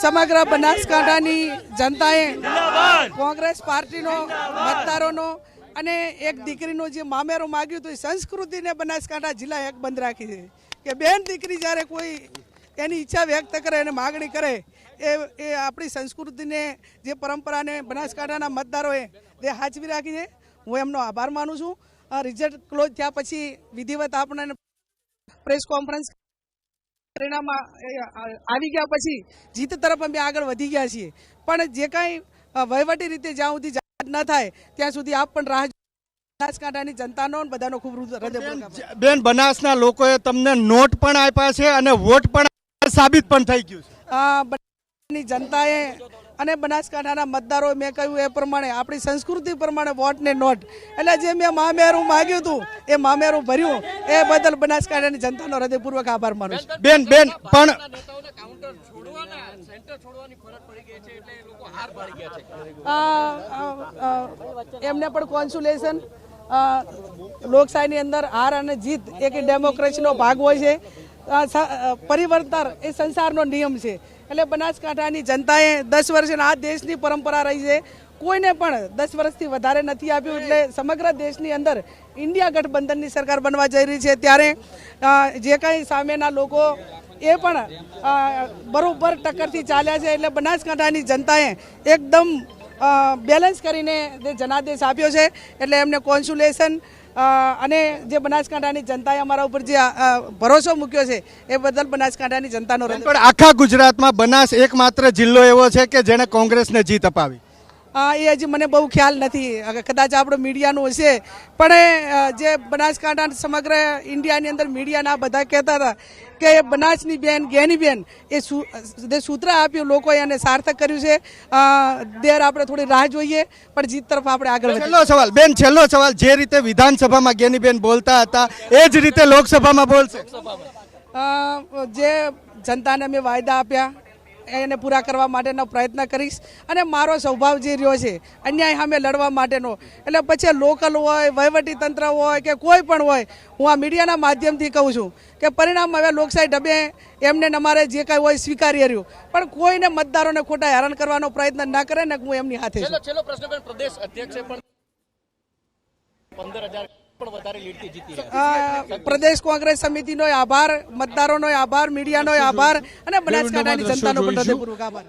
સમગ્ર બનાસકાંઠાની જનતાએ કોંગ્રેસ પાર્ટીનો મતદારોનો અને એક દીકરીનો જે મામેરો માગ્યું હતું એ સંસ્કૃતિને બનાસકાંઠા જિલ્લા એક બંધ રાખી છે કે બેન દીકરી જ્યારે કોઈ એની ઈચ્છા વ્યક્ત કરે અને માગણી કરે એ આપણી સંસ્કૃતિને જે પરંપરાને બનાસકાંઠાના મતદારોએ તે સાચવી રાખી છે। હું એમનો આભાર માનું છું। રિઝલ્ટ ક્લોઝ થયા પછી વિધિવત આપણને પ્રેસ કોન્ફરન્સ પરિણામ આવી ગયા પછી જીત તરફ અમે આગળ વધી ગયા છીએ, પણ જે કાંઈ વહીવટી રીતે જ્યાં સુધી જાહેર ન થાય ત્યાં સુધી આપ પણ રાહ બનાસકાંઠાની જનતાનો બધાનો ખૂબ હૃદયપૂર્વક બેન, બનાસના લોકોએ તમને નોટ પણ આપ્યા છે અને વોટ પણ સાબિત પણ થઈ ગયું છે। બનાસની જનતાએ અને બનાસકાંઠાના મતદારો મેં કહ્યું એ પ્રમાણે આપણી સંસ્કૃતિ પ્રમાણે વોટ ને નોટ એટલે જે મેં મામેરું માગ્યું હતું એ મામેરું ભર્યું એ બદલ બનાસકાંઠાની જનતાનો હૃદયપૂર્વક આભાર માનું છું। બેન પણ એમને પણ કોન્સ્યુલેશન। લોકશાહીની અંદર હાર અને જીત એક ડેમોક્રેસીનો ભાગ હોય છે, પરિવર્તન એ સંસારનો નિયમ છે। એટલે બનાસકાંઠાની જનતાએ 10 વર્ષના આ દેશની પરંપરા રહી છે, કોઈને પણ 10 વર્ષથી વધારે નથી આપ્યું, એટલે સમગ્ર દેશની અંદર ઇન્ડિયા ગઠબંધનની સરકાર બનવા જઈ રહી છે। ત્યારે જે કાંઈ સામેના લોકો એ પણ બરોબર ટક્કરથી ચાલ્યા છે, એટલે બનાસકાંઠાની જનતાએ એકદમ બેલેન્સ કરીને જે જનાદેશ આપ્યો છે, એટલે એમને કોન્સ્યુલેશન। અને જે બનાસકાંઠાની જનતાએ અમારા ઉપર જે ભરોસો મૂક્યો છે એ બદલ બનાસકાંઠાની જનતાનો પણ આખા ગુજરાતમાં બનાસ એકમાત્ર જિલ્લો એવો છે કે જેણે કોંગ્રેસને જીત અપાવી। એ હજી મને બહુ ખ્યાલ નથી, કદાચ આપણો મીડિયાનું હશે, પણ જે બનાસકાંઠા સમગ્ર ઇન્ડિયાની અંદર મીડિયાના બધા કહેતા હતા કે બનાસની બેન જ્ઞાની બેન એ જે સૂત્ર આપ્યું લોકોએ અને સાર્થક કર્યું છે। દેર આપણે થોડી રાહ જોઈએ, પણ જીત તરફ આપણે આગળ છેલ્લો સવાલ બેન, છેલ્લો સવાલ, જે રીતે વિધાનસભામાં જ્ઞાનીબેન બોલતા હતા એ જ રીતે લોકસભામાં બોલશે? જે જનતાને મેં વાયદા આપ્યા એને પૂરા કરવા માટેનો પ્રયત્ન કરીશ, અને મારો સ્વભાવ જે રહ્યો છે અન્યાય સામે લડવા માટેનો, એટલે પછી લોકલ હોય, વહીવટી તંત્ર હોય કે કોઈ પણ હોય, હું આ મીડિયાના માધ્યમથી કહું છું કે પરિણામ હવે લોકશાહી ઢબે એમને અમારે જે કાંઈ હોય સ્વીકારી રહ્યું, પણ કોઈને મતદારોને ખોટા હેરાન કરવાનો પ્રયત્ન ના કરે ને હું એમની સાથે છું। છેલ્લો પ્રશ્ન બેન, પ્રદેશ અધ્યક્ષે પણ 15,000 પ્રદેશ કોંગ્રેસ સમિતિનો આભાર, મતદારોનો આભાર, મીડિયાનો આભાર અને બનાસકાંઠાની જનતાનો પણ હૃદયપૂર્વક આભાર।